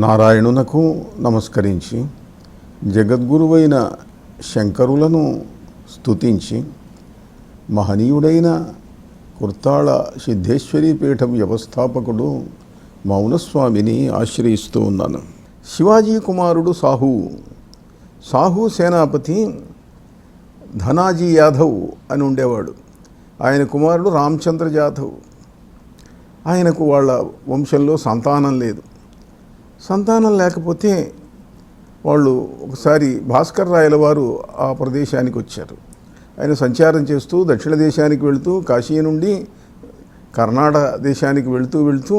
నారాయణునకు నమస్కరించి జగద్గురువైన శంకరులను స్తుతించి మహనీయుడైన కుర్తాళ సిద్ధేశ్వరీ పీఠం వ్యవస్థాపకుడు మౌనస్వామిని ఆశ్రయిస్తూ ఉన్నాను. శివాజీ కుమారుడు సాహు సేనాపతి ధనాజీ యాదవ్ అని ఉండేవాడు. ఆయన కుమారుడు రామచంద్ర జాధవ్. ఆయనకు వాళ్ళ వంశంలో సంతానం లేదు. సంతానం లేకపోతే వాళ్ళు ఒకసారి భాస్కర్ రాయల వారు ఆ ప్రదేశానికి వచ్చారు. ఆయన సంచారం చేస్తూ దక్షిణ దేశానికి వెళుతూ కాశీ నుండి కర్ణాటక దేశానికి వెళుతూ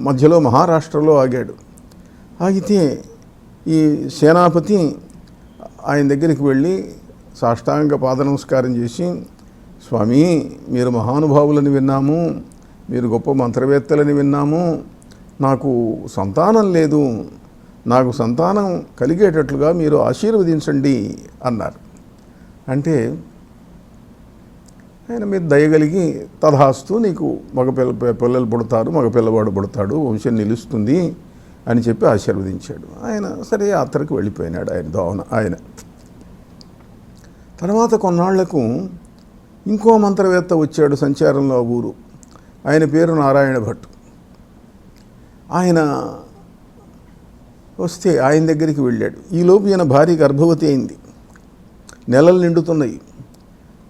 మధ్యలో మహారాష్ట్రలో ఆగాడు. ఆగితే ఈ సేనాపతి ఆయన దగ్గరికి వెళ్ళి సాష్టాంగ పాద నమస్కారం చేసి, స్వామి, మీరు మహానుభావులని విన్నాము, మీరు గొప్ప మంత్రవేత్తలని విన్నాము, నాకు సంతానం లేదు, నాకు సంతానం కలిగేటట్లుగా మీరు ఆశీర్వదించండి అన్నారు. అంటే ఆయన మీద దయగలిగి తథాస్తు, నీకు పిల్లలు పుడతారు, మగపిల్లవాడు పుడతాడు, వంశం నిలుస్తుంది అని చెప్పి ఆశీర్వదించాడు. ఆయన సరే యాత్రకు వెళ్ళిపోయినాడు. ఆయన తర్వాత కొన్నాళ్లకు ఇంకో మంత్రవేత్త వచ్చాడు సంచారంలో ఊరు. ఆయన పేరు నారాయణ భట్. ఆయన వస్తే ఆయన దగ్గరికి వెళ్ళాడు. ఈలోపు ఈయన భార్య గర్భవతి అయింది. నెలలు నిండుతున్నాయి.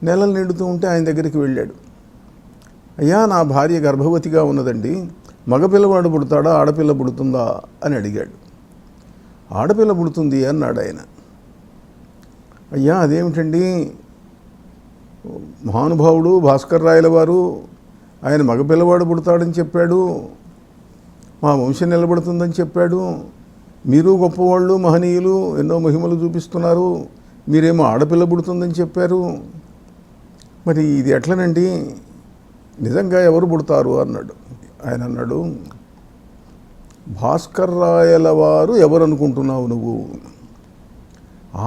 నెలలు నిండుతూ ఉంటే ఆయన దగ్గరికి వెళ్ళాడు. అయ్యా, నా భార్య గర్భవతిగా ఉన్నదండి, మగపిల్లవాడు పుడతాడా, ఆడపిల్ల పుడుతుందా అని అడిగాడు. ఆడపిల్ల పుడుతుంది అన్నాడు ఆయన. అయ్యా, అదేమిటండి, మహానుభావుడు భాస్కర్ రాయల వారు ఆయన మగపిల్లవాడు పుడతాడని చెప్పాడు, మా వంశం నిలబడుతుందని చెప్పాడు, మీరు గొప్పవాళ్ళు మహనీయులు ఎన్నో మహిమలు చూపిస్తున్నారు, మీరేమో ఆడపిల్ల పుడుతుందని చెప్పారు, మరి ఇది ఎట్లనండి, నిజంగా ఎవరు పుడతారు అన్నాడు. ఆయన అన్నాడు, భాస్కర్ రాయల వారు ఎవరు అనుకుంటున్నావు నువ్వు?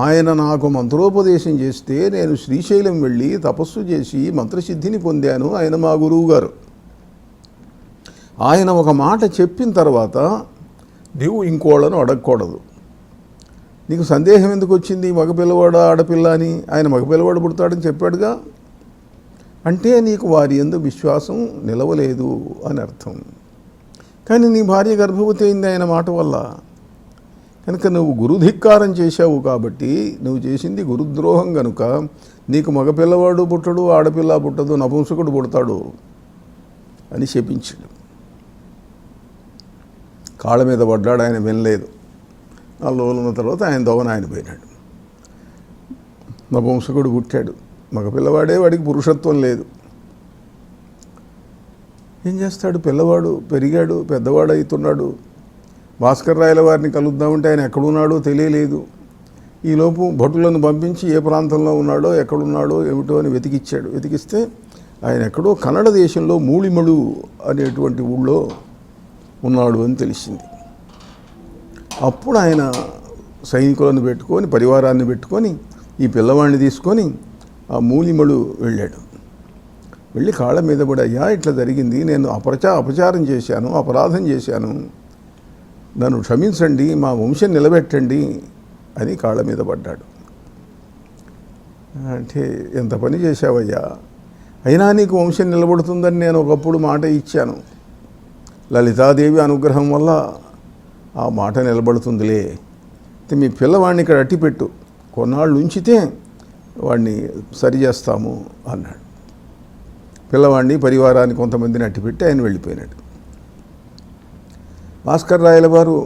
ఆయన నాకు మంత్రోపదేశం చేస్తే నేను శ్రీశైలం వెళ్ళి తపస్సు చేసి మంత్రసిద్ధిని పొందాను. ఆయన మా గురువు గారు. ఆయన ఒక మాట చెప్పిన తర్వాత నీవు ఇంకోళ్ళను అడగకూడదు. నీకు సందేహం ఎందుకు వచ్చింది, మగపిల్లవాడా ఆడపిల్ల అని? ఆయన మగపిల్లవాడు పుడతాడని చెప్పాడుగా. అంటే నీకు వారి యందు విశ్వాసం నిలవలేదు అని అర్థం. కానీ నీ భార్య గర్భవతి అయింది ఆయన మాట వల్ల. కనుక నువ్వు గురుధిక్కారం చేశావు కాబట్టి, నువ్వు చేసింది గురుద్రోహం కనుక నీకు మగపిల్లవాడు పుట్టడు, ఆడపిల్ల పుట్టదు, నపుంసకుడు పుడతాడు అని శపించాడు. కాళ్ళ మీద పడ్డాడు. ఆయన వినలేదు. 4 రోజులు ఉన్న తర్వాత ఆయన దోవన ఆయన పోయినాడు. నపుంసకుడు పుట్టాడు. మగపిల్లవాడే, వాడికి పురుషత్వం లేదు. ఏం చేస్తాడు? పిల్లవాడు పెరిగాడు, పెద్దవాడు అవుతున్నాడు. భాస్కర్ రాయల వారిని కలుద్దామంటే ఆయన ఎక్కడున్నాడో తెలియలేదు. ఈలోపు భటులను పంపించి ఏ ప్రాంతంలో ఉన్నాడో, ఎక్కడున్నాడో ఏమిటో అని వెతికిచ్చాడు. వెతికిస్తే ఆయన ఎక్కడో కన్నడ దేశంలో మూళిమడు అనేటువంటి ఊళ్ళో ఉన్నాడు అని తెలిసింది. అప్పుడు ఆయన సైనికులను పెట్టుకొని, పరివారాన్ని పెట్టుకొని, ఈ పిల్లవాడిని తీసుకొని ఆ మూలిమడు వెళ్ళాడు. వెళ్ళి కాళ్ళ మీద పడి, అయ్యా, ఇట్లా జరిగింది, నేను అపచారం చేశాను, అపరాధం చేశాను, నన్ను క్షమించండి, మా వంశం నిలబెట్టండి అని కాళ్ళ మీద పడ్డాడు. అంటే ఎంత పని చేశావయ్యా, అయినా నీకు వంశం నిలబడుతుందని నేను ఒకప్పుడు మాట ఇచ్చాను. లలితాదేవి అనుగ్రహం వల్ల ఆ మాట నిలబడుతుందిలే. మీ పిల్లవాడిని ఇక్కడ అట్టిపెట్టు, కొన్నాళ్ళు ఉంచితే వాడిని సరి చేస్తాము అన్నాడు. పిల్లవాడిని పరివారాన్ని కొంతమందిని అట్టిపెట్టి ఆయన వెళ్ళిపోయినాడు. భాస్కర్ రాయల వారు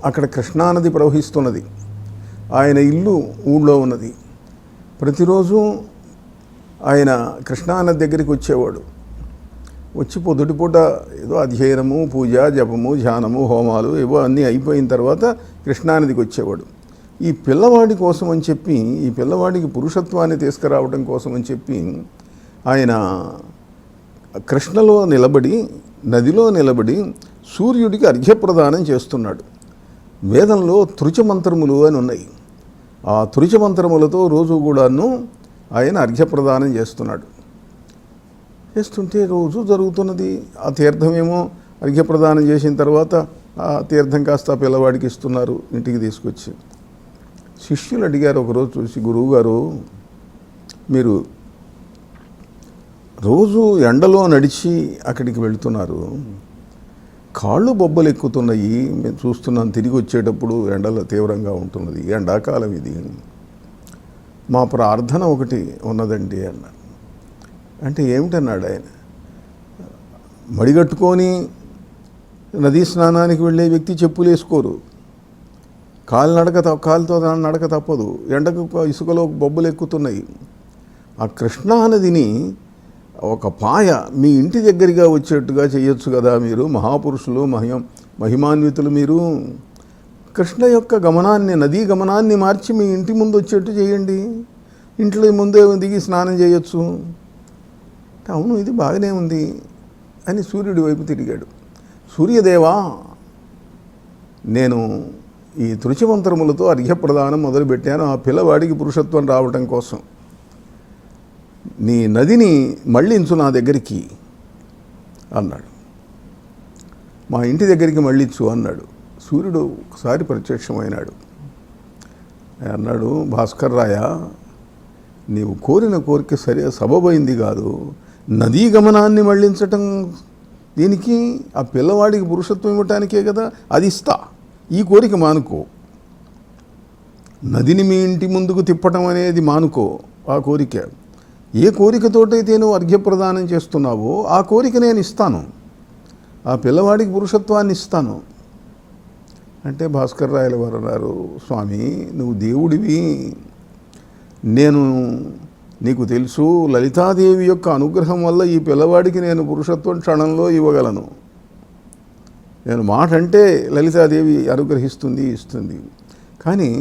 అక్కడ కృష్ణానది ప్రవహిస్తున్నది. ఆయన ఇల్లు ఊళ్ళో ఉన్నది. ప్రతిరోజు ఆయన కృష్ణానది దగ్గరికి వచ్చేవాడు. వచ్చి పొద్దుటిపూట ఏదో అధ్యయనము, పూజ, జపము, ధ్యానము, హోమాలు ఏవో అన్నీ అయిపోయిన తర్వాత కృష్ణానదికి వచ్చేవాడు. ఈ పిల్లవాడి కోసం అని చెప్పి, ఈ పిల్లవాడికి పురుషత్వాన్ని తీసుకురావడం కోసం అని చెప్పి ఆయన కృష్ణలో నిలబడి, నదిలో నిలబడి సూర్యుడికి అర్ఘ్యప్రదానం చేస్తున్నాడు. వేదంలో తృచమంత్రములు అని ఉన్నాయి. ఆ తృచమంత్రములతో రోజు కూడాను ఆయన అర్ఘ్యప్రదానం చేస్తున్నాడు. చేస్తుంటే రోజు జరుగుతున్నది. ఆ తీర్థమేమో అర్ఘ్యప్రదానం చేసిన తర్వాత ఆ తీర్థం కాస్త ఆ పిల్లవాడికి ఇస్తున్నారు ఇంటికి తీసుకొచ్చి. శిష్యులు అడిగారు ఒకరోజు చూసి, గురువుగారు మీరు రోజు ఎండలో నడిచి అక్కడికి వెళ్తున్నారు, కాళ్ళు బొబ్బలు ఎక్కుతున్నాయి, మేము చూస్తున్నాం, తిరిగి వచ్చేటప్పుడు ఎండలో తీవ్రంగా ఉంటున్నది, ఎండాకాలం ఇది, మా ప్రార్థన ఒకటి ఉన్నదండి అన్నారు. అంటే ఏమిటన్నాడు ఆయన. మడిగట్టుకొని నదీ స్నానానికి వెళ్ళే వ్యక్తి చెప్పులు వేసుకోరు, కాలుతో నడక తప్పదు, ఎండకు ఇసుకలో బొబ్బలు ఎక్కుతున్నాయి. ఆ కృష్ణా నదిని ఒక పాయ మీ ఇంటి దగ్గరగా వచ్చేట్టుగా చేయొచ్చు కదా, మీరు మహాపురుషులు, మహిమాన్వితులు, మీరు కృష్ణ యొక్క గమనాన్ని, నదీ గమనాన్ని మార్చి మీ ఇంటి ముందు వచ్చేట్టు చేయండి, ఇంట్లో ముందే దిగి స్నానం చేయొచ్చు. అవును, ఇది బాగానే ఉంది అని సూర్యుడి వైపు తిరిగాడు. సూర్యదేవా, నేను ఈ తృచిమంత్రములతో అర్ఘ్యప్రదానం మొదలుపెట్టాను ఆ పిల్లవాడికి పురుషత్వం రావటం కోసం. నీ నదిని మళ్ళించు నా దగ్గరికి అన్నాడు. మా ఇంటి దగ్గరికి మళ్ళించు అన్నాడు. సూర్యుడు ఒకసారి ప్రత్యక్షమైనాడు. అన్నాడు, భాస్కర్ రాయ, నీవు కోరిన కోరిక సరే సబబైంది కాదు, నదీ గమనాన్ని మళ్ళించటం దీనికి, ఆ పిల్లవాడికి పురుషత్వం ఇవ్వటానికే కదా, అది ఇస్తా, ఈ కోరిక మానుకో, నదిని మీ ఇంటి ముందుకు తిప్పటం అనేది మానుకో. ఆ కోరిక, ఏ కోరికతోటైతే నువ్వు అర్ఘ్యప్రదానం చేస్తున్నావో ఆ కోరిక నేను ఇస్తాను, ఆ పిల్లవాడికి పురుషత్వాన్ని ఇస్తాను అంటే భాస్కర్ రాయల వారు అన్నారు, స్వామి నువ్వు దేవుడివి, నేను నీకు తెలుసు, లలితాదేవి యొక్క అనుగ్రహం వల్ల ఈ పిల్లవాడికి నేను పురుషత్వం క్షణంలో ఇవ్వగలను. నేను మాట అంటే లలితాదేవి అనుగ్రహిస్తుంది, ఇస్తుంది. కానీ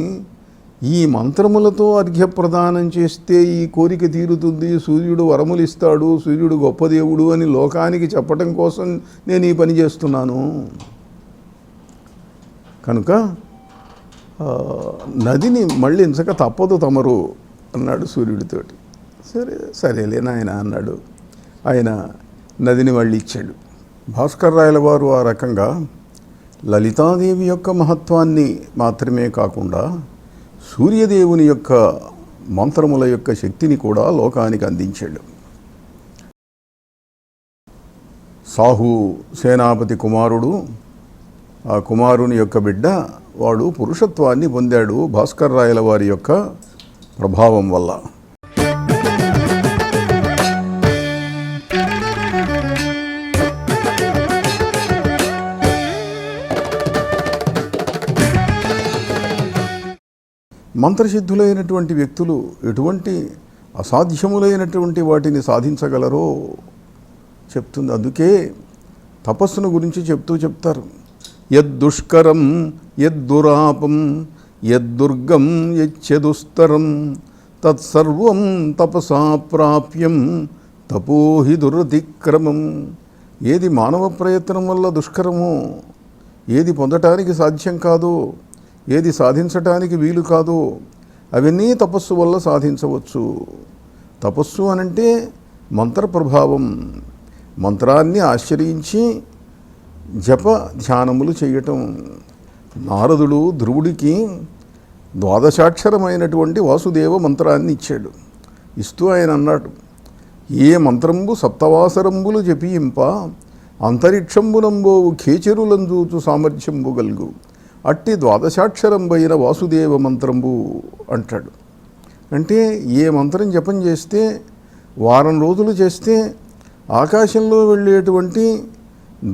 ఈ మంత్రములతో అర్ఘ్యప్రదానం చేస్తే ఈ కోరిక తీరుతుంది, సూర్యుడు వరములు ఇస్తాడు, సూర్యుడు గొప్ప దేవుడు అని లోకానికి చెప్పటం కోసం నేను ఈ పని చేస్తున్నాను. కనుక నదిని మళ్ళించక తప్పదు తమరు అన్నాడు సూర్యుడితోటి. సరేలే నాయన అన్నాడు. ఆయన నదిని మళ్ళీ ఇచ్చాడు. భాస్కర్ రాయల వారు ఆ రకంగా లలితాదేవి యొక్క మహత్వాన్ని మాత్రమే కాకుండా సూర్యదేవుని యొక్క మంత్రముల యొక్క శక్తిని కూడా లోకానికి అందించాడు. సాహు సేనాపతి కుమారుడు, ఆ కుమారుని యొక్క బిడ్డ, వాడు పురుషత్వాన్ని పొందాడు భాస్కర్ రాయల వారి యొక్క ప్రభావం వల్ల. మంత్రసిద్ధులైనటువంటి వ్యక్తులు ఎటువంటి అసాధ్యములైనటువంటి వాటిని సాధించగలరో చెప్తుంది. అందుకే తపస్సును గురించి చెప్తారు. యద్దుష్కరం యద్దురాపం యద్దుర్గం యచ్చదుస్తరం తత్సర్వం తపసా ప్రాప్యం తపోహి దురతిక్రమం. ఏది మానవ ప్రయత్నం వల్ల దుష్కరమో, ఏది పొందటానికి సాధ్యం కాదో, ఏది సాధించటానికి వీలు కాదో అవన్నీ తపస్సు వల్ల సాధించవచ్చు. తపస్సు అనంటే మంత్ర ప్రభావం, మంత్రాన్ని ఆశ్రయించి జప ధ్యానములు చేయటం. నారదుడు ధ్రువుడికి ద్వాదశాక్షరమైనటువంటి వాసుదేవ మంత్రాన్ని ఇచ్చాడు. ఇస్తూ ఆయన అన్నాడు, ఏ మంత్రంబు సప్తవాసరంబులు జపింప అంతరిక్షంబునంబోవు ఖేచరులంజూచు సామర్థ్యంబు గల్గు అట్టి ద్వాదశాక్షరంబైన వాసుదేవ మంత్రంబు అంటాడు. అంటే ఏ మంత్రం జపం చేస్తే, వారం రోజులు చేస్తే ఆకాశంలో వెళ్ళేటువంటి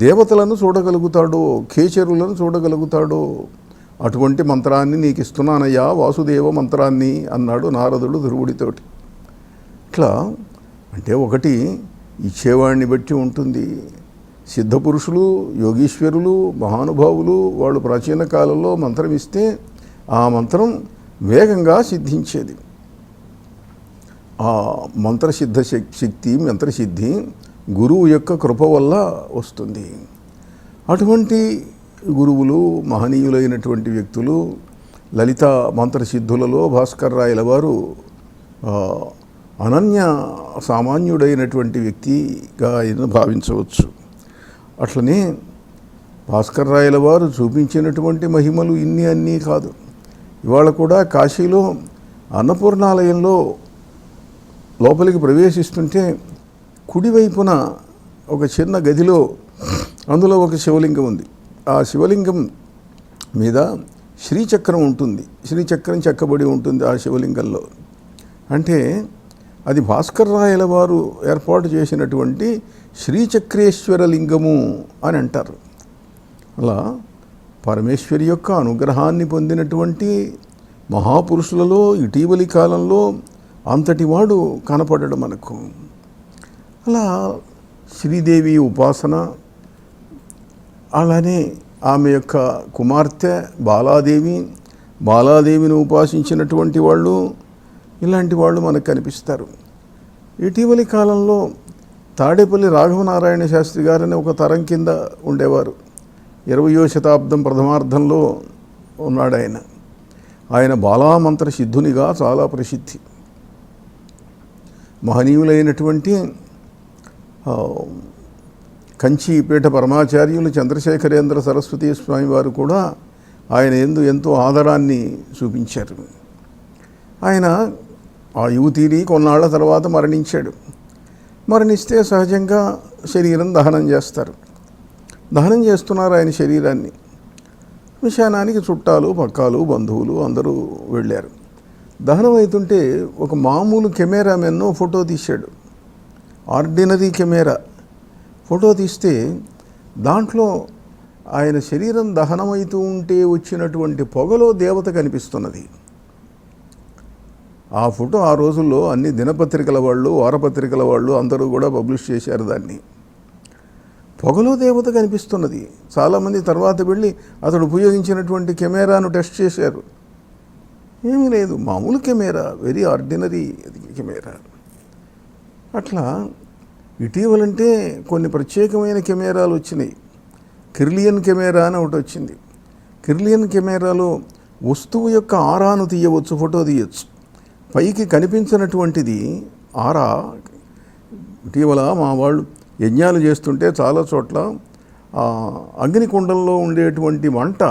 దేవతలను చూడగలుగుతాడో, ఖేచరులను చూడగలుగుతాడో అటువంటి మంత్రాన్ని నీకు ఇస్తున్నానయ్యా, వాసుదేవ మంత్రాన్ని అన్నాడు నారదుడు ధ్రువుడితోటి. ఇట్లా అంటే ఒకటి ఇచ్చేవాడిని బట్టి ఉంటుంది. సిద్ధపురుషులు, యోగీశ్వరులు, మహానుభావులు వాళ్ళు ప్రాచీన కాలంలో మంత్రం ఇస్తే ఆ మంత్రం వేగంగా సిద్ధించేది. ఆ మంత్రసిద్ధ శక్తి, మంత్రసిద్ధి గురువు యొక్క కృప వల్ల వస్తుంది. అటువంటి గురువులు, మహనీయులైనటువంటి వ్యక్తులు, లలిత మంత్రసిద్ధులలో భాస్కర్ రాయల వారు అనన్య సామాన్యుడైనటువంటి వ్యక్తిగా ఆయన భావించవచ్చు. అట్లనే భాస్కర్ రాయల వారు చూపించినటువంటి మహిమలు ఇన్ని అన్నీ కాదు. ఇవాళ కూడా కాశీలో అన్నపూర్ణాలయంలో లోపలికి ప్రవేశిస్తుంటే కుడివైపున ఒక చిన్న గదిలో అందులో ఒక శివలింగం ఉంది. ఆ శివలింగం మీద శ్రీచక్రం ఉంటుంది. శ్రీచక్రం చెక్కబడి ఉంటుంది ఆ శివలింగంలో. అంటే అది భాస్కర్ రాయల వారు ఏర్పాటు చేసినటువంటి శ్రీచక్రేశ్వర లింగము అని అంటారు. అలా పరమేశ్వరి యొక్క అనుగ్రహాన్ని పొందినటువంటి మహాపురుషులలో ఇటీవలి కాలంలో అంతటి వాడు కనపడడు మనకు. అలా శ్రీదేవి ఉపాసన, అలానే ఆమె యొక్క కుమార్తె బాలాదేవిని ఉపాసించినటువంటి వాళ్ళు, ఇలాంటి వాళ్ళు మనకు కనిపిస్తారు. ఇటీవలి కాలంలో తాడేపల్లి రాఘవనారాయణ శాస్త్రి గారని ఒక తరం కింద ఉండేవారు. 20వ శతాబ్దం ప్రథమార్థంలో ఉన్నాడు ఆయన బాలామంత్ర సిద్ధునిగా చాలా ప్రసిద్ధి. మహనీయులైనటువంటి కంచిపీఠ పరమాచార్యులు చంద్రశేఖరేంద్ర సరస్వతీ స్వామి వారు కూడా ఆయన యందు ఎంతో ఆదరాన్ని చూపించారు. ఆయన ఆయువు తీరి కొన్నాళ్ల తర్వాత మరణించాడు. మరణిస్తే సహజంగా శరీరం దహనం చేస్తారు. దహనం చేస్తున్నారు ఆయన శరీరాన్ని. శ్మశానానికి చుట్టాలు, పక్కాలు, బంధువులు అందరూ వెళ్ళారు. దహనం అవుతుంటే ఒక మామూలు కెమెరామెన్ ఫోటో తీశాడు. ఆర్డినరీ కెమెరా ఫోటో తీస్తే దాంట్లో ఆయన శరీరం దహనమవుతూ ఉంటే వచ్చినటువంటి పొగలో దేవత కనిపిస్తున్నది. ఆ ఫోటో ఆ రోజుల్లో అన్ని దినపత్రికల వాళ్ళు, వారపత్రికల వాళ్ళు అందరూ కూడా పబ్లిష్ చేశారు దాన్ని. పొగలో దేవత కనిపిస్తున్నది. చాలామంది తర్వాత వెళ్ళి అతడు ఉపయోగించినటువంటి కెమెరాను టెస్ట్ చేశారు. ఏమీ లేదు, మామూలు కెమెరా, వెరీ ఆర్డినరీ కెమెరా. అట్లా ఇటీవలంటే కొన్ని ప్రత్యేకమైన కెమెరాలు వచ్చినాయి. కిర్లియన్ కెమెరా అని ఒకటి వచ్చింది. కిర్లియన్ కెమెరాలో వస్తువు యొక్క ఆరాను తీయవచ్చు, ఫోటో తీయవచ్చు. పైకి కనిపించినటువంటిది ఆరా. ఇటీవల మా వాళ్ళు యజ్ఞాలు చేస్తుంటే చాలా చోట్ల అగ్నికుండంలో ఉండేటువంటి మంట,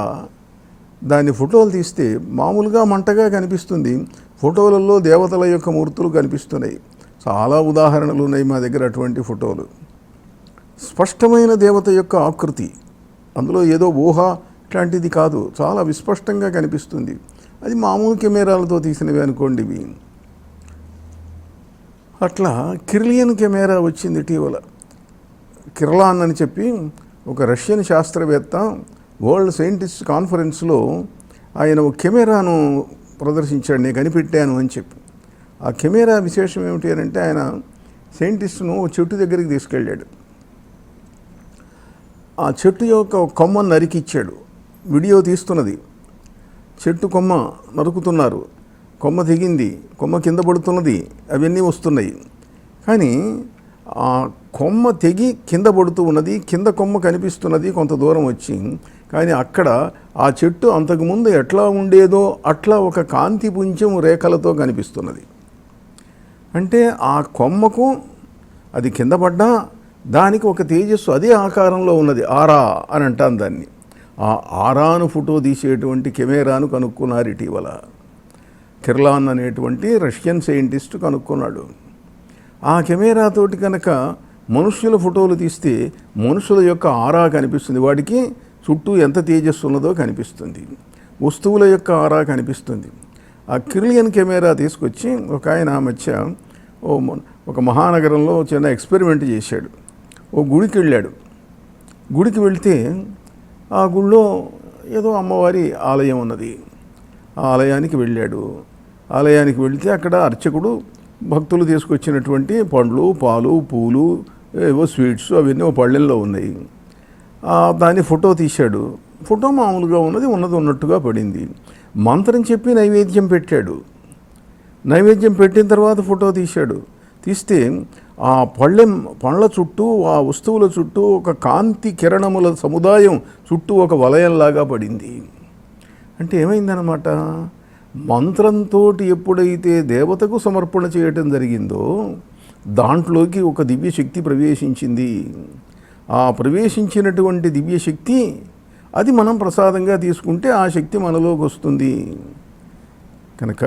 దాన్ని ఫోటోలు తీస్తే మామూలుగా మంటగా కనిపిస్తుంది. ఫోటోలలో దేవతల యొక్క మూర్తులు కనిపిస్తున్నాయి. చాలా ఉదాహరణలు ఉన్నాయి మా దగ్గర అటువంటి ఫోటోలు. స్పష్టమైన దేవత యొక్క ఆకృతి, అందులో ఏదో ఊహ ఇట్లాంటిది కాదు, చాలా విస్పష్టంగా కనిపిస్తుంది. అది మామూలు కెమెరాలతో తీసినవి అనుకోండి ఇవి. అట్లా కిర్లియన్ కెమెరా వచ్చింది ఇటీవల. కిర్లాన్ అని చెప్పి ఒక రష్యన్ శాస్త్రవేత్త వరల్డ్ సైంటిస్ట్ కాన్ఫరెన్స్లో ఆయన ఒక కెమెరాను ప్రదర్శించాడు, నేను కనిపెట్టాను అని చెప్పి. ఆ కెమెరా విశేషం ఏమిటి అని అంటే, ఆయన సైంటిస్టును చెట్టు దగ్గరికి తీసుకెళ్ళాడు. ఆ చెట్టు యొక్క కొమ్మను నరికిచ్చాడు. వీడియో తీస్తున్నది. చెట్టు కొమ్మ నరుకుతున్నారు, కొమ్మ తెగింది, కొమ్మ కింద పడుతున్నది, అవన్నీ వస్తున్నాయి. కానీ ఆ కొమ్మ తెగి కింద పడుతూ ఉన్నది, కింద కొమ్మ కనిపిస్తున్నది కొంత దూరం వచ్చి. కానీ అక్కడ ఆ చెట్టు అంతకుముందు ఎట్లా ఉండేదో అట్లా ఒక కాంతి పుంజం రేఖలతో కనిపిస్తున్నది. అంటే ఆ కొమ్మకు అది కింద పడ్డా దానికి ఒక తేజస్సు అదే ఆకారంలో ఉన్నది. ఆరా అని అంటాను దాన్ని. ఆ ఆరాను ఫోటో తీసేటువంటి కెమెరాను కనుక్కున్నారు ఇటీవల. కిర్లాన్ అనేటువంటి రష్యన్ సైంటిస్ట్ కనుక్కున్నాడు. ఆ కెమెరాతోటి కనుక మనుష్యుల ఫోటోలు తీస్తే మనుషుల యొక్క ఆరా కనిపిస్తుంది. వాడికి చుట్టూ ఎంత తేజస్సు ఉన్నదో కనిపిస్తుంది, వస్తువుల యొక్క ఆరా కనిపిస్తుంది. ఆ కిర్లియన్ కెమెరా తీసుకొచ్చి ఒక ఆయన మధ్య ఒక మహానగరంలో చిన్న ఎక్స్పెరిమెంట్ చేశాడు. ఓ గుడికి వెళ్ళాడు. గుడికి వెళ్తే ఆ గుడిలో ఏదో అమ్మవారి ఆలయం ఉన్నది. ఆ ఆలయానికి వెళ్ళాడు. ఆలయానికి వెళితే అక్కడ అర్చకుడు భక్తులు తీసుకొచ్చినటువంటి పండ్లు, పాలు, పూలు, ఏవో స్వీట్స్ అవన్నీ ఓ పళ్ళెంలో ఉన్నాయి. దాన్ని ఫోటో తీశాడు. ఫోటో మామూలుగా ఉన్నది ఉన్నట్టుగా పడింది. మంత్రం చెప్పి నైవేద్యం పెట్టాడు. నైవేద్యం పెట్టిన తర్వాత ఫోటో తీశాడు. తీస్తే ఆ పండ్ల చుట్టూ, ఆ వస్తువుల చుట్టూ ఒక కాంతి కిరణముల సముదాయం చుట్టూ ఒక వలయంలాగా పడింది. అంటే ఏమైందనమాట, మంత్రంతో ఎప్పుడైతే దేవతకు సమర్పణ చేయటం జరిగిందో దాంట్లోకి ఒక దివ్య శక్తి ప్రవేశించింది. ఆ ప్రవేశించినటువంటి దివ్యశక్తి అది మనం ప్రసాదంగా తీసుకుంటే ఆ శక్తి మనలోకి వస్తుంది. కనుక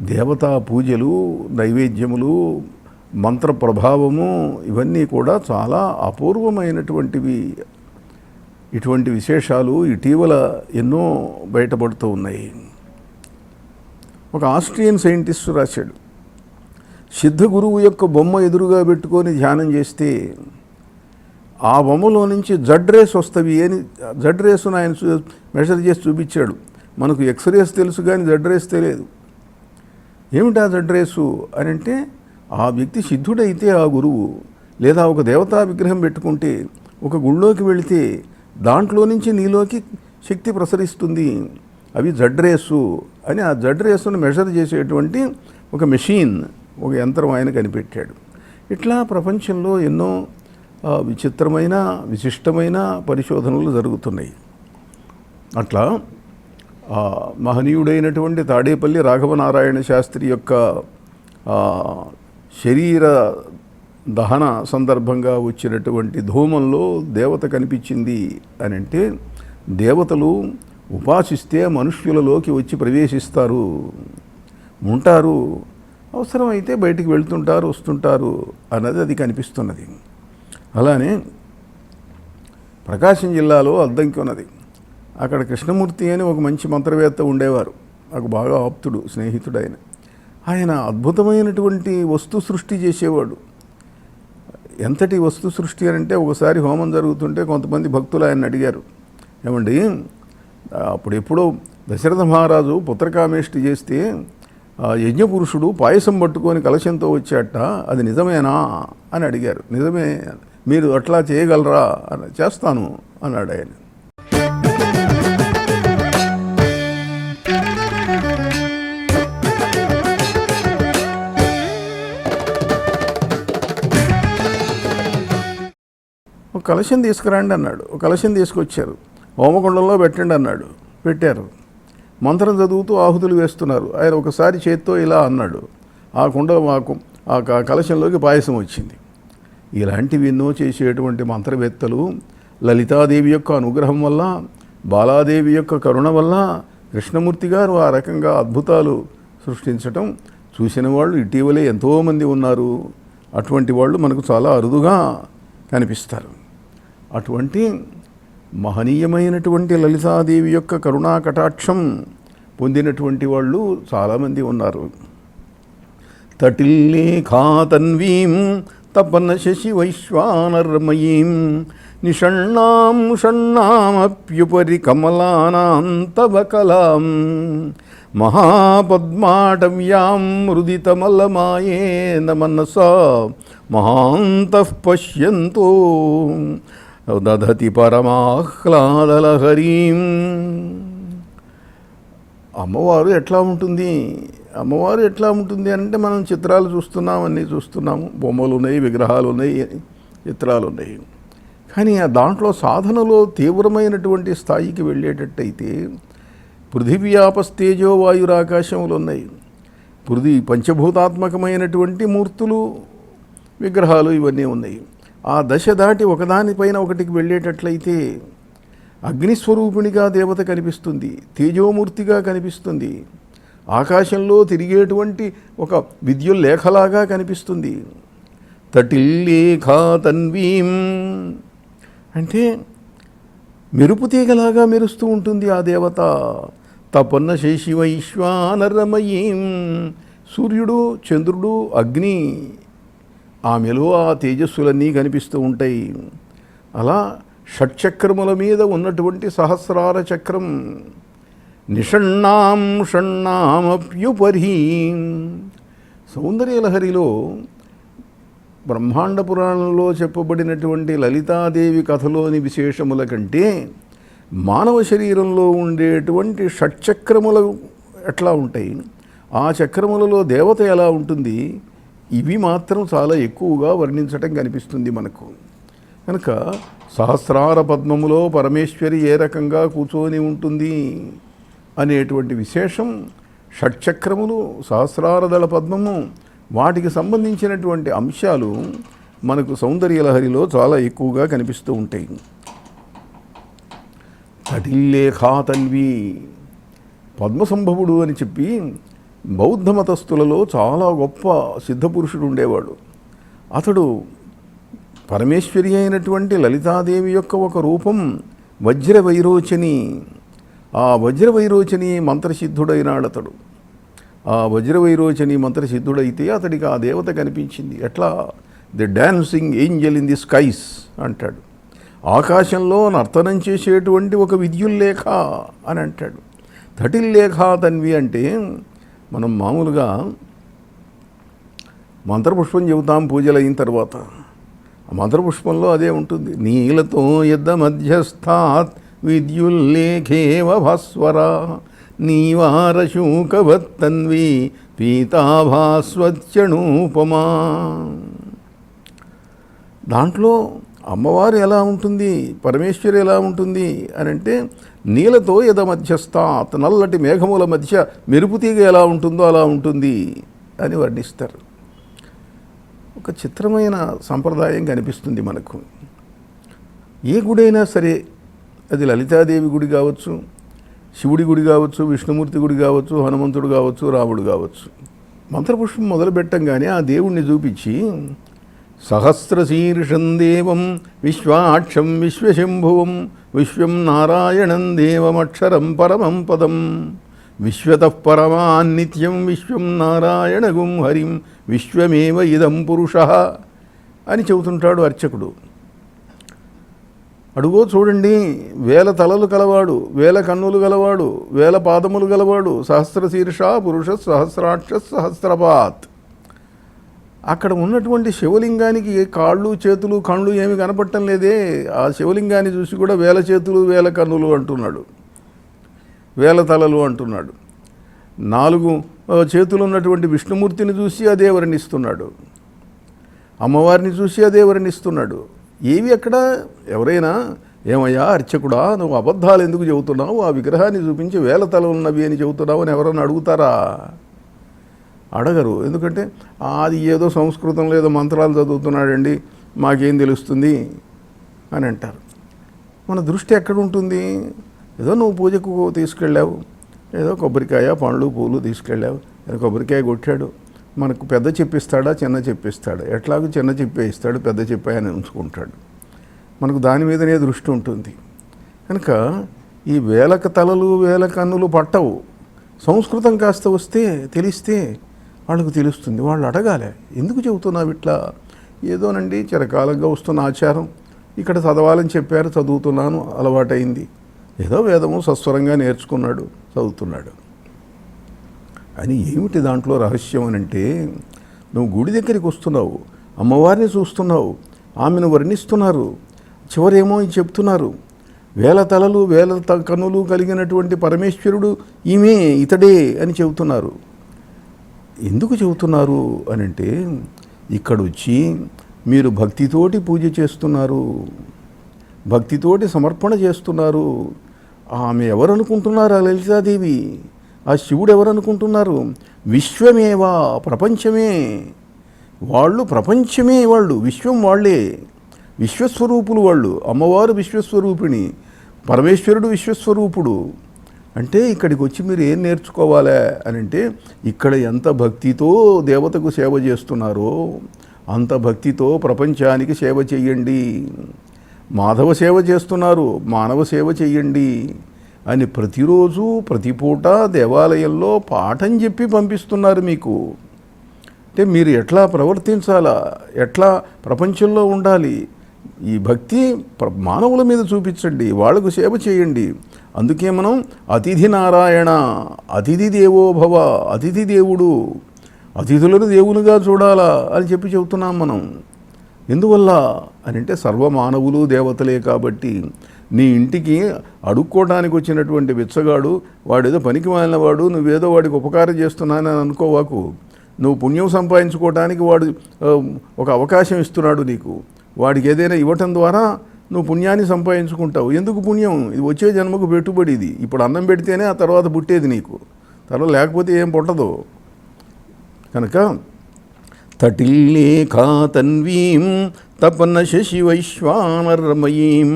దేవతా పూజలు, నైవేద్యములు, మంత్ర ప్రభావము ఇవన్నీ కూడా చాలా అపూర్వమైనటువంటివి. ఇటువంటి విశేషాలు ఇటీవల ఎన్నో బయటపడుతూ ఉన్నాయి. ఒక ఆస్ట్రియన్ సైంటిస్ట్ రాశాడు, సిద్ధ గురువు యొక్క బొమ్మ ఎదురుగా పెట్టుకొని ధ్యానం చేస్తే ఆ బొమ్మలో నుంచి జడ్ రేస్ వస్తవి అని, జడ్ రేసును ఆయన మెజర్ చేసి చూపించాడు. మనకు ఎక్స్రేస్ తెలుసు కానీ జడ్ రేస్ తెలియదు. ఏమిటా జడ్ రేసు అని అంటే, ఆ వ్యక్తి సిద్ధుడైతే ఆ గురువు లేదా ఒక దేవతా విగ్రహం పెట్టుకుంటే ఒక గుళ్ళోకి వెళితే దాంట్లో నుంచి నీలోకి శక్తి ప్రసరిస్తుంది. అవి జడ్ రేసు అని ఆ జడ్ రేసును మెజర్ చేసేటువంటి ఒక మెషిన్, ఒక యంత్రం ఆయన కనిపెట్టాడు. ఇట్లా ప్రపంచంలో ఎన్నో విచిత్రమైన విశిష్టమైన పరిశోధనలు జరుగుతున్నాయి. అట్లా మహనీయుడైనటువంటి తాడేపల్లి రాఘవనారాయణ శాస్త్రి యొక్క శరీర దహన సందర్భంగా వచ్చినటువంటి ధూమంలో దేవత కనిపించింది అని అంటే, దేవతలు ఉపాసిస్తే మనుష్యులలోకి వచ్చి ప్రవేశిస్తారు, ఉంటారు, అవసరమైతే బయటికి వెళ్తుంటారు, వస్తుంటారు అన్నది అది కనిపిస్తున్నది. అలానే ప్రకాశం జిల్లాలో అద్దంకి ఉన్నది. అక్కడ కృష్ణమూర్తి అని ఒక మంచి మంత్రవేత్త ఉండేవారు, నాకు బాగా ఆప్తుడు, స్నేహితుడు ఆయన. ఆయన అద్భుతమైనటువంటి వస్తు సృష్టి చేసేవాడు. ఎంతటి వస్తు సృష్టి అని అంటే, ఒకసారి హోమం జరుగుతుంటే కొంతమంది భక్తులు ఆయన అడిగారు, ఏమండి అప్పుడు ఎప్పుడో దశరథ మహారాజు పుత్రకామేష్టి చేస్తే యజ్ఞపురుషుడు పాయసం పట్టుకొని కలశంతో వచ్చాట, అది నిజమేనా అని అడిగారు. నిజమే, మీరు అట్లా చేయగలరా అని. చేస్తాను అన్నాడు ఆయన. ఒక కలశం తీసుకురండి అన్నాడు. ఒక కలశం తీసుకొచ్చారు. హోమకుండంలో పెట్టండి అన్నాడు. పెట్టారు. మంత్రం చదువుతూ ఆహుతులు వేస్తున్నారు. ఆయన ఒకసారి చేత్తో ఇలా అన్నాడు, ఆ కుండ ఆ కలశంలోకి పాయసం వచ్చింది. ఇలాంటివి ఎన్నో చేసేటువంటి మంత్రవేత్తలు లలితాదేవి యొక్క అనుగ్రహం వల్ల, బాలాదేవి యొక్క కరుణ వల్ల కృష్ణమూర్తి గారు ఆ రకంగా అద్భుతాలు సృష్టించటం చూసిన వాళ్ళు ఇటీవలే ఎంతోమంది ఉన్నారు. అటువంటి వాళ్ళు మనకు చాలా అరుదుగా కనిపిస్తారు. అటువంటి మహనీయమైనటువంటి లలితాదేవి యొక్క కరుణా కటాక్షం పొందినటువంటి వాళ్ళు చాలామంది ఉన్నారు. తటిల్లేఖాతన్వీం తపన శశి వైశ్వానర్మయీం నిషణ్ణాం షణ్ణామప్యుపరి కమలానాం తవ కలాం మహాపద్మాటవ్యాం మృదితమలమాయేన మనసా మహాంతః పశ్యంతో దధతి పరమాహ్లాదలహరీం. అమ్మవారు ఎట్లా ఉంటుంది, అమ్మవారు ఎట్లా ఉంటుంది అంటే, మనం చిత్రాలు చూస్తున్నాం, అన్నీ చూస్తున్నాము, బొమ్మలు ఉన్నాయి, విగ్రహాలు ఉన్నాయి, చిత్రాలు ఉన్నాయి. కానీ ఆ దాంట్లో సాధనలో తీవ్రమైనటువంటి స్థాయికి వెళ్ళేటట్టయితే పృథివ్యాపస్తేజో వాయురాకాశములు ఉన్నాయి. పంచభూతాత్మకమైనటువంటి మూర్తులు, విగ్రహాలు ఇవన్నీ ఉన్నాయి. ఆ దశ దాటి ఒకదానిపైన ఒకటికి వెళ్ళేటట్లయితే అగ్నిస్వరూపిణిగా దేవత కనిపిస్తుంది, తేజోమూర్తిగా కనిపిస్తుంది, ఆకాశంలో తిరిగేటువంటి ఒక విద్యుల్లేఖలాగా కనిపిస్తుంది. తటిల్లేఖా తన్వీం అంటే మెరుపు తీగలాగా మెరుస్తూ ఉంటుంది ఆ దేవత. తపన్న శశి వైశ్వానరమయీం సూర్యుడు, చంద్రుడు, అగ్ని, ఆమెలో ఆ తేజస్సులన్నీ కనిపిస్తూ ఉంటాయి. అలా షట్చక్రముల మీద ఉన్నటువంటి సహస్రార చక్రం. నిషణ్ణాం షణ్ణామప్యుపరి. సౌందర్యలహరిలో బ్రహ్మాండ పురాణంలో చెప్పబడినటువంటి లలితాదేవి కథలోని విశేషముల కంటే మానవ శరీరంలో ఉండేటువంటి షట్చక్రములు ఎట్లా ఉంటాయి, ఆ చక్రములలో దేవత ఎలా ఉంటుంది, ఇవి మాత్రం చాలా ఎక్కువగా వర్ణించటం కనిపిస్తుంది మనకు. కనుక సహస్రార పద్మములో పరమేశ్వరి ఏ రకంగా కూర్చొని ఉంటుంది అనేటువంటి విశేషం, షట్చక్రములు, సహస్రారదళ పద్మము, వాటికి సంబంధించినటువంటి అంశాలు మనకు సౌందర్యలహరిలో చాలా ఎక్కువగా కనిపిస్తూ ఉంటాయి. తటిల్లేఖాతన్వి పద్మసంభవుడు అని చెప్పి బౌద్ధ మతస్థులలో చాలా గొప్ప సిద్ధపురుషుడు ఉండేవాడు. అతడు పరమేశ్వరి అయినటువంటి లలితాదేవి యొక్క ఒక రూపం వజ్రవైరోచని. ఆ వజ్రవైరోచని మంత్రసిద్ధుడైనాడు అతడు. ఆ వజ్రవైరోచని మంత్రసిద్ధుడైతే అతడికి ఆ దేవత కనిపించింది. ఎట్లా? The dancing Angel in the skies అంటాడు. ఆకాశంలో నర్తనం చేసేటువంటి ఒక విద్యుల్లేఖ అని అంటాడు. తటిల్లేఖ తన్వి అంటే మనం మామూలుగా మంత్రపుష్పం చెబుతాం పూజలు అయిన తర్వాత. ఆ మంత్రపుష్పంలో అదే ఉంటుంది. నీలతో యద్ద మధ్యస్థాత్ విద్యుల్లేఖేవ భాస్వర నీవారశూకవత్తన్వి పీతాభాస్వత్యణూపమా. దాంట్లో అమ్మవారు ఎలా ఉంటుంది, పరమేశ్వరి ఎలా ఉంటుంది అని అంటే నీలతో యద మధ్యస్థాత్ నల్లటి మేఘముల మధ్య మెరుపుతీగ ఎలా ఉంటుందో అలా ఉంటుంది అని వర్ణిస్తారు. ఒక చిత్రమైన సంప్రదాయం కనిపిస్తుంది మనకు. ఏ గుడైనా సరే, అది లలితాదేవి గుడి కావచ్చు, శివుడి గుడి కావచ్చు, విష్ణుమూర్తి గుడి కావచ్చు, హనుమంతుడు కావచ్చు, రాముడు కావచ్చు, మంత్రపుష్పం మొదలు పెట్టంగానే ఆ దేవుణ్ణి చూపించి సహస్రశీర్షం దేవం విశ్వాక్షం విశ్వశంభువం విశ్వం నారాయణం దేవమక్షరం పరమం పదం విశ్వతః పరమాన్నిత్యం విశ్వం నారాయణగుం హరిం విశ్వమేవ ఇదం పురుషః అని చెబుతుంటాడు అర్చకుడు. అడుగో చూడండి, 1000 తలలు కలవాడు, 1000 కన్నులు గలవాడు, 1000 పాదములు గలవాడు, సహస్రశీర్ష పురుష సహస్రాక్ష సహస్రపాత్. అక్కడ ఉన్నటువంటి శివలింగానికి కాళ్ళు చేతులు కళ్ళు ఏమి కనపడటం లేదే. ఆ శివలింగాన్ని చూసి కూడా 1000 చేతులు 1000 కన్నులు అంటున్నాడు, 1000 తలలు అంటున్నాడు. 4 చేతులు ఉన్నటువంటి విష్ణుమూర్తిని చూసి అదే వర్ణిస్తున్నాడు, అమ్మవారిని చూసి అదే వర్ణిస్తున్నాడు. ఏవి అక్కడ? ఎవరైనా ఏమయ్యా అర్చకుడా, నువ్వు అబద్ధాలు ఎందుకు చెబుతున్నావు, ఆ విగ్రహాన్ని చూపించి 1000 తలలు ఉన్నవి అని చెబుతున్నావు అని ఎవరైనా అడుగుతారా? అడగరు. ఎందుకంటే అది ఏదో సంస్కృతంలో ఏదో మంత్రాలు చదువుతున్నాడండి, మాకేం తెలుస్తుంది అని అంటారు. మన దృష్టి ఎక్కడ ఉంటుంది? ఏదో నువ్వు పూజకు తీసుకెళ్ళావు, ఏదో కొబ్బరికాయ పండ్లు పూలు తీసుకెళ్ళావు, కొబ్బరికాయ కొట్టాడు, మనకు పెద్ద చెప్పిస్తాడా చిన్న చెప్పిస్తాడా? ఎట్లాగో చిన్న చెప్పే ఇస్తాడు, పెద్ద చెప్పే అని ఉంచుకుంటాడు. మనకు దాని మీదనే దృష్టి ఉంటుంది. కనుక ఈ 1000 తలలు 1000 కన్నులు పట్టవు. సంస్కృతం కాస్త వస్తే తెలిస్తే వాళ్ళకు తెలుస్తుంది. వాళ్ళు అడగాలి, ఎందుకు చెబుతున్నావు ఇట్లా? ఏదోనండి చిరకాలంగా వస్తున్న ఆచారం, ఇక్కడ చదవాలని చెప్పారు, చదువుతున్నాను, అలవాటైంది, ఏదో వేదము సస్వరంగా నేర్చుకున్నాడు, చదువుతున్నాడు అని. ఏమిటి దాంట్లో రహస్యం అని అంటే, నువ్వు గుడి దగ్గరికి వస్తున్నావు, అమ్మవారిని చూస్తున్నావు, ఆమెను వర్ణిస్తున్నారు, చివరేమో చెప్తున్నారు 1000 తలలు 1000 కన్నులు కలిగినటువంటి పరమేశ్వరుడు ఈమె, ఇతడే అని చెబుతున్నారు. ఎందుకు చెబుతున్నారు అని అంటే, ఇక్కడొచ్చి మీరు భక్తితోటి పూజ చేస్తున్నారు, భక్తితోటి సమర్పణ చేస్తున్నారు. ఆమె ఎవరనుకుంటున్నారు? ఆ లలితాదేవి. ఆ శివుడు ఎవరనుకుంటున్నారు? విశ్వమేవా, ప్రపంచమే. వాళ్ళు ప్రపంచమే, వాళ్ళు విశ్వం, వాళ్ళే విశ్వస్వరూపులు వాళ్ళు. అమ్మవారు విశ్వస్వరూపిణి, పరమేశ్వరుడు విశ్వస్వరూపుడు. అంటే ఇక్కడికి వచ్చి మీరు ఏం నేర్చుకోవాలా అని అంటే, ఇక్కడ ఎంత భక్తితో దేవతకు సేవ చేస్తున్నారో అంత భక్తితో ప్రపంచానికి సేవ చెయ్యండి. మాధవ సేవ చేస్తున్నారు, మానవ సేవ చెయ్యండి అని ప్రతిరోజు ప్రతి పూట దేవాలయంలో పాఠం చెప్పి పంపిస్తున్నారు మీకు. అంటే మీరు ఎట్లా ప్రవర్తించాలా, ఎట్లా ప్రపంచంలో ఉండాలి, ఈ భక్తి మానవుల మీద చూపించండి, వాళ్లకు సేవ చేయండి. అందుకే మనం అతిథి నారాయణ, అతిథి దేవోభవ, అతిథి దేవుడు, అతిథులను దేవులుగా చూడాలా అని చెప్పి చెబుతున్నాం మనం. ఎందువల్ల అని అంటే సర్వమానవులు దేవతలే కాబట్టి. నీ ఇంటికి అడుక్కోవడానికి వచ్చినటువంటి బిచ్చగాడు వాడేదో పనికి మాలినవాడు, నువ్వేదో వాడికి ఉపకారం చేస్తున్నానని అనుకోవాకు. నువ్వు పుణ్యం సంపాదించుకోవడానికి వాడు ఒక అవకాశం ఇస్తున్నాడు నీకు. వాడికి ఏదైనా ఇవ్వటం ద్వారా నువ్వు పుణ్యాన్ని సంపాదించుకుంటావు. ఎందుకు పుణ్యం? ఇది వచ్చే జన్మకు పెట్టుబడి. ఇది ఇప్పుడు అన్నం పెడితేనే ఆ తర్వాత పుట్టేది నీకు, తర్వాత లేకపోతే ఏం పుట్టదు. కనుక తటిల్లేఖా తన్వీం తపన శశివైశ్వానరమయీం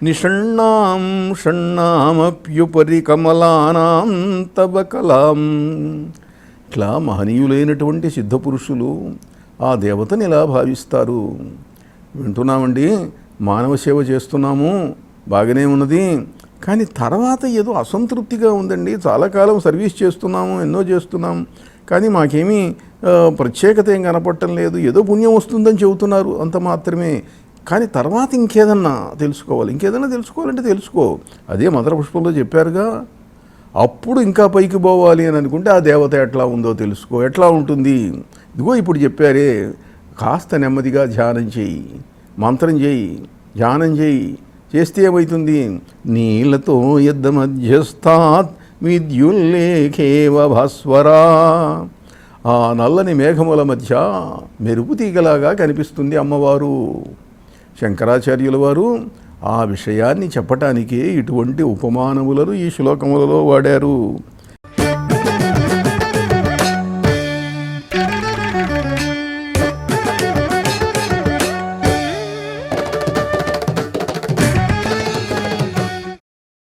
నిషణ్ణాం షణ్ణామప్యుపరి కమలానాం తవ కలాం. ఇట్లా మహనీయులైనటువంటి సిద్ధపురుషులు ఆ దేవతని ఇలా భావిస్తారు. వింటున్నామండి, మానవ సేవ చేస్తున్నాము, బాగానే ఉన్నది, కానీ తర్వాత ఏదో అసంతృప్తిగా ఉందండి. చాలా కాలం సర్వీస్ చేస్తున్నాము, ఎన్నో చేస్తున్నాం, కానీ మాకేమీ ప్రత్యేకత ఏం కనపడటం లేదు. ఏదో పుణ్యం వస్తుందని చెబుతున్నారు, అంత మాత్రమే. కానీ తర్వాత ఇంకేదన్నా తెలుసుకోవాలంటే తెలుసుకో. అదే మంత్రపుష్పంలో చెప్పారుగా. అప్పుడు ఇంకా పైకి పోవాలి అని అనుకుంటే ఆ దేవత ఎట్లా ఉందో తెలుసుకో. ఎట్లా ఉంటుంది? ఇదిగో ఇప్పుడు చెప్పారే, కాస్త నెమ్మదిగా ధ్యానం చేయి, మంత్రం చేయి, ధ్యానం చేయి. చేస్తే ఏమవుతుంది? నీలతో యద్ద మధ్యస్థాత్ విద్యుల్లేఖేవ భాస్వరా. ఆ నల్లని మేఘముల మధ్య మెరుపు తీగలాగా కనిపిస్తుంది అమ్మవారు. శంకరాచార్యుల వారు ఆ విషయాన్ని చెప్పటానికే ఇటువంటి ఉపమానములను ఈ శ్లోకములలో వాడారు.